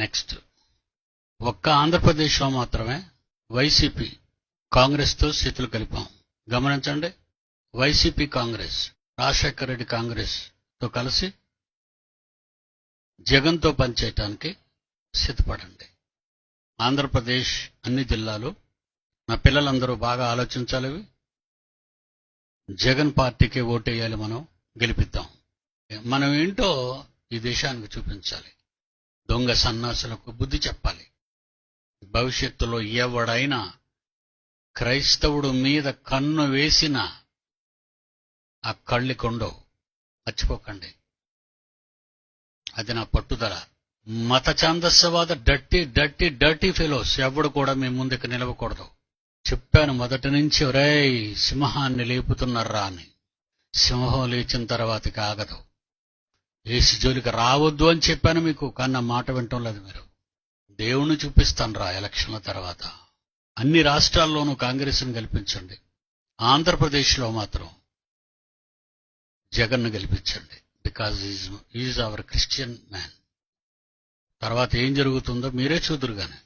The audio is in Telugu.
నెక్స్ట్, ఒక్క ఆంధ్రప్రదేశ్లో మాత్రమే వైసీపీ కాంగ్రెస్తో చేతులు కలిపాం. గమనించండి, వైసీపీ కాంగ్రెస్, రాజశేఖర రెడ్డి కాంగ్రెస్తో కలిసి జగన్తో పనిచేయటానికి సిద్ధపడండి. ఆంధ్రప్రదేశ్ అన్ని జిల్లాలు, నా పిల్లలందరూ బాగా ఆలోచించాలి. జగన్ పార్టీకి ఓటేయాలి, మనం గెలిపిద్దాం. మనం ఏంటో ఈ దేశానికి చూపించాలి. దొంగ సన్నాసులకు బుద్ధి చెప్పాలి. భవిష్యత్తులో ఎవడైనా క్రైస్తవుడు మీద కన్ను వేసిన ఆ కళ్ళికొండవు, మర్చిపోకండి. అది నా పట్టుదల. మత ఛాందస్యవాద డర్టీ డర్టీ డర్టీ ఫెలోస్ ఎవడు కూడా మీ ముందుకు నిలవకూడదు. చెప్పాను మొదటి నుంచి, ఒరేయ్ సింహాన్ని లేపుతున్నారా అని. సింహం లేచిన తర్వాతకి ఆగదు. ఏసు జోలికి రావద్దు అని చెప్పాను మీకు, కానీ నా మాట వింటం లేదు మీరు. దేవుణ్ణి చూపిస్తాను రా ఎలక్షన్ల తర్వాత. అన్ని రాష్ట్రాల్లోనూ కాంగ్రెస్ను గెలిపించండి. ఆంధ్రప్రదేశ్లో మాత్రం జగన్ను గెలిపించండి. Because is our Christian man. తర్వాత ఏం జరుగుతుందో మీరే చూదురు గాని.